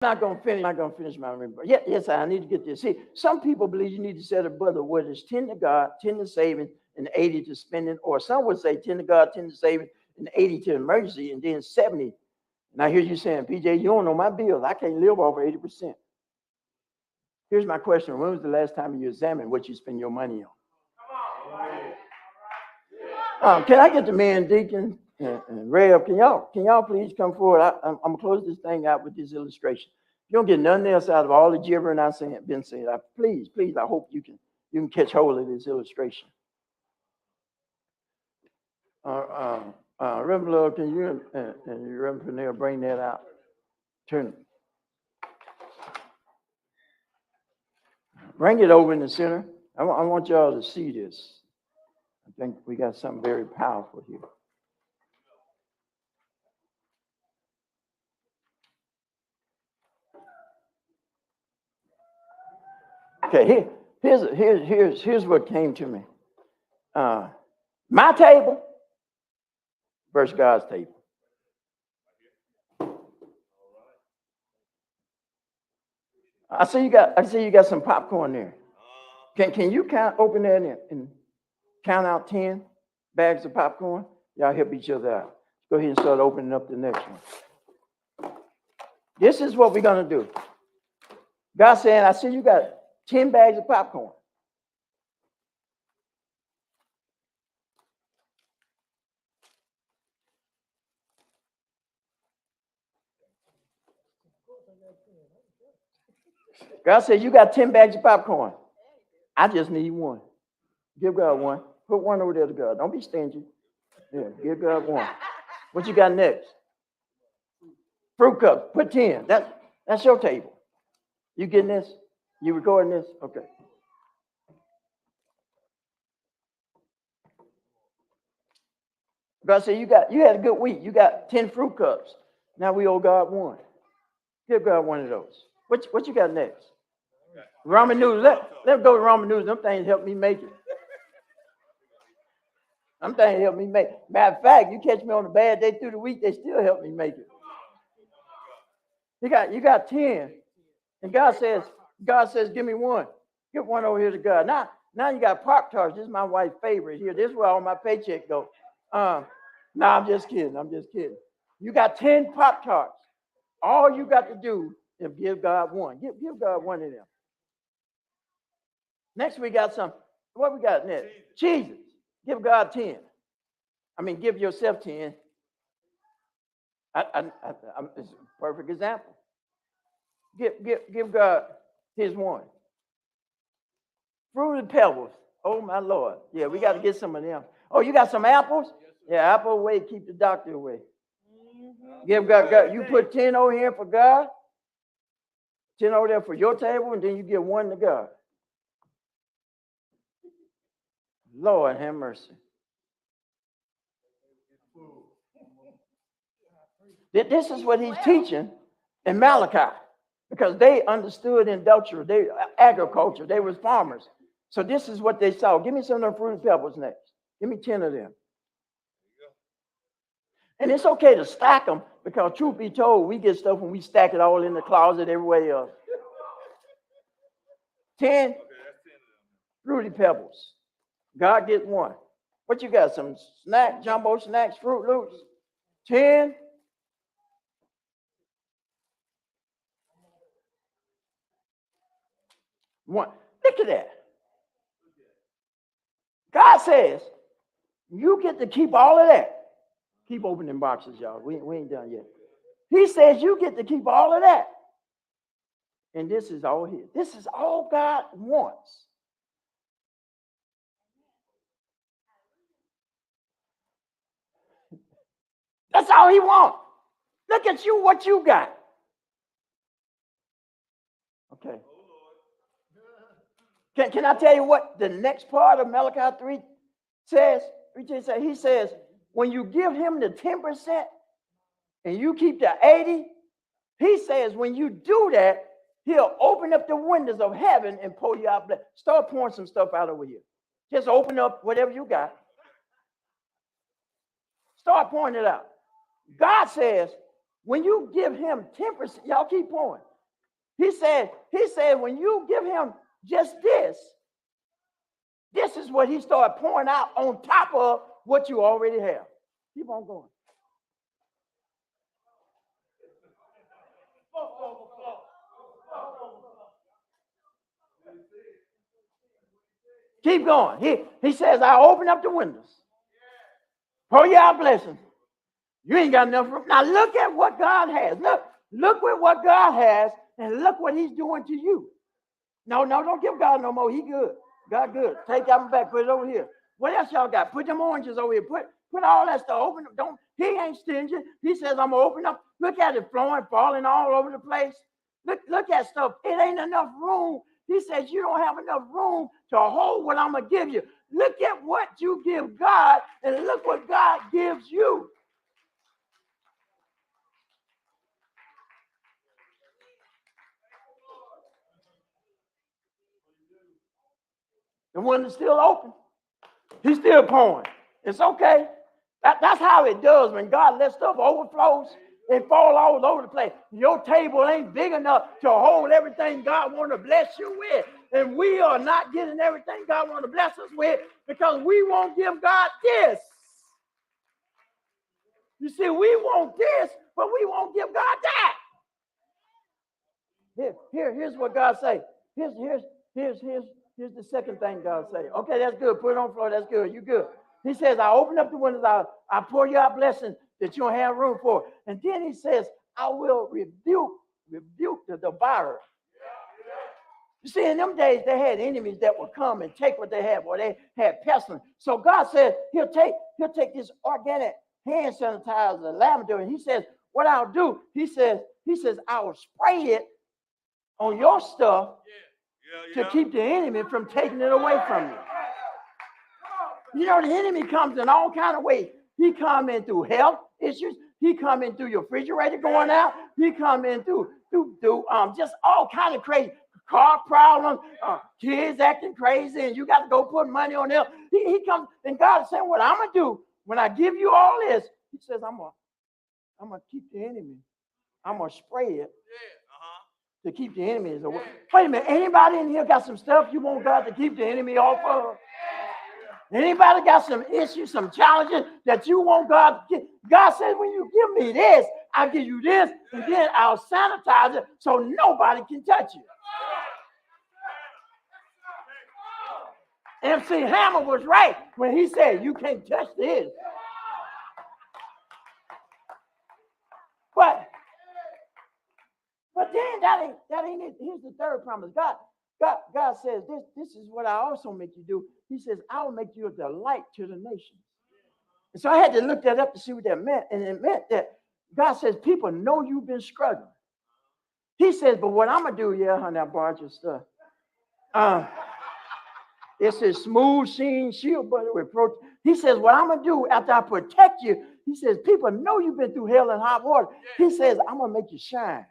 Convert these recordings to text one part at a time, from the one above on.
Not going to finish my remarks. Yes, I need to get this. See, some people believe you need to set a budget where it's 10 to God, 10 to saving, and 80 to spending. Or some would say 10 to God, 10 to saving, and 80 to emergency, and then 70. And I hear you saying, PJ, you don't know my bills. I can't live over 80%. Here's my question. When was the last time you examined what you spend your money on? Can I get the man, Deacon and Rev? Can y'all please come forward? I'm going to close this thing out with this illustration. You don't get nothing else out of all the gibbering I've been saying. Please, I hope you can catch hold of this illustration. Reverend Love, can you and Reverend Pernell bring that out? Turn it. Bring it over in the center. I want y'all to see this. I think we got something very powerful here. Okay, here's what came to me. My table versus God's table. I see you got some popcorn there. Can you open that and count out 10 bags of popcorn? Y'all help each other out. Go ahead and start opening up the next one. This is what we're gonna do. God saying, I see you got 10 bags of popcorn. God said, you got 10 bags of popcorn. I just need one. Give God one. Put one over there to God. Don't be stingy. Yeah, give God one. What you got next? Fruit cups. Put 10. That's your table. You getting this? You recording this? Okay. God said, you had a good week. You got 10 fruit cups. Now we owe God one. Give God one of those. What you got next? Ramen noodles. Let's go to ramen noodles. Them things help me make it. Them things help me make it. Matter of fact, you catch me on a bad day through the week, they still help me make it. You got 10. And God says, give me one. Give one over here to God. Now you got Pop-Tarts. This is my wife's favorite here. This is where all my paycheck goes. No, I'm just kidding. You got 10 Pop-Tarts. All you got to do is give God one. Give God one of them. Next we got some. What we got next? Jesus. Give God 10. Give yourself 10. It's a perfect example. Give God his one. Fruited Pebbles. Oh my Lord. Yeah, we got to get some of them. Oh, you got some apples? Yeah, apple away, keep the doctor away. Give God. You put 10 over here for God, 10 over there for your table, and then you give one to God. Lord have mercy. This is what he's teaching in Malachi, because they understood industrial, agriculture, they was farmers. So this is what they saw. Give me some of them fruit pebbles next. Give me 10 of them. And it's okay to stack them, because truth be told, we get stuff when we stack it all in the closet everywhere else. 10 fruity pebbles. God gets one. What you got? Some jumbo snacks, Fruit Loops? 10. One. Look at that. God says, you get to keep all of that. Keep opening boxes, y'all. We ain't done yet. He says you get to keep all of that. And this is all his. This is all God wants. That's all he wants. Look at you, what you got. Okay. Can I tell you what the next part of Malachi 3 says? He says, when you give him the 10% and you keep the 80, he says when you do that, he'll open up the windows of heaven and pour you out. Start pouring some stuff out over here. Just open up whatever you got. Start pouring it out. God says, when you give him 10%, y'all keep pouring. He said, when you give him just this is what he started pouring out on top of what you already have. Keep on going. Keep going. He says, I open up the windows. Pour you out blessings. You ain't got enough room. Now look at what God has. Look at what God has, and look what he's doing to you. No, don't give God no more. He good. God good. Take that back. Put it over here. What else y'all got? Put them oranges over here. Put all that stuff. Open them. He ain't stingy. He says, I'm going to open up. Look at it flowing, falling all over the place. Look at stuff. It ain't enough room. He says, you don't have enough room to hold what I'm going to give you. Look at what you give God, and look what God gives you. The window's still open. He's still pouring. It's okay. That's how it does when God lets stuff overflows and fall all over the place. Your table ain't big enough to hold everything God wants to bless you with. And we are not getting everything God wants to bless us with because we won't give God this. You see, we want this, but we won't give God that. Here's what God say. Here's the second thing God say. Okay, that's good. Put it on the floor. That's good. You good. He says, I open up the windows. I pour you out blessings that you don't have room for. And then he says, I will rebuke the devourer. You see, in them days, they had enemies that would come and take what they had, or they had pestilence. So God said he'll take this organic hand sanitizer, lavender, and he says, what I'll do, he says, I will spray it on your stuff to keep the enemy from taking it away from you. You know, the enemy comes in all kind of ways. He come in through health issues. He come in through your refrigerator going out. He come in through just all kind of crazy car problems, kids acting crazy, and you got to go put money on them. He comes, and God is saying, what I'm going to do when I give you all this, he says, I'm gonna keep the enemy. I'm going to spray it to keep the enemies away. Wait a minute, anybody in here got some stuff you want God to keep the enemy off of? Anybody got some issues, some challenges that you want God to get? God says, when you give me this, I'll give you this, and then I'll sanitize it so nobody can touch you. MC Hammer was right when he said, you can't touch this. But then that ain't it. Here's the third promise. God says, this is what I also make you do. He says, I will make you a delight to the nations. And so I had to look that up to see what that meant. And it meant that God says, people know you've been struggling. He says, but what I'm going to do, honey, I borrowed your stuff. It says smooth sheen shield butter with protein. He says, what I'm going to do after I protect you, he says, people know you've been through hell and hot water. He says, I'm going to make you shine.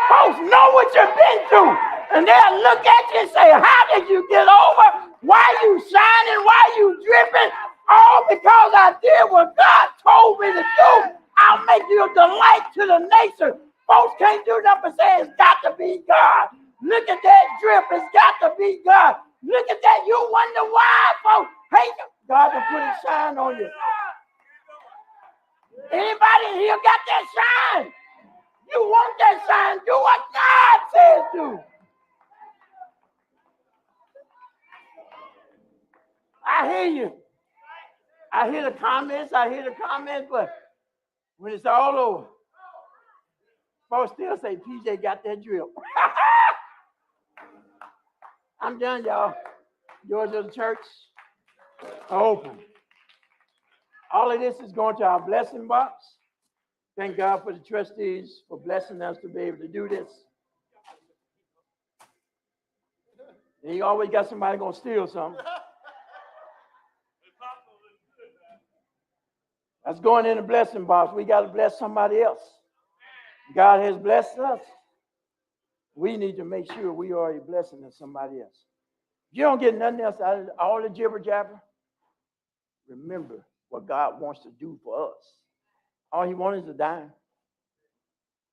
Folks know what you've been through. And they'll look at you and say, how did you get over? Why you shining? Why you dripping? All because I did what God told me to do. I'll make you a delight to the nation. Folks can't do nothing but say it's got to be God. Look at that drip. It's got to be God. Look at that. You wonder why, folks. Hate God to put his shine on you. Anybody in here got that shine? You want that shine? Do what God says do. I hear you. I hear the comments, but when it's all over, folks still say, PJ got that drip. I'm done, y'all. Doors of the church are open. All of this is going to our blessing box. Thank God for the trustees for blessing us to be able to do this. And you always got somebody going to steal something. That's going in the blessing box. We got to bless somebody else. God has blessed us. We need to make sure we are a blessing to somebody else. If you don't get nothing else out of all the jibber jabber, remember what God wants to do for us. All he wants is a dime.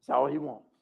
That's all he wants.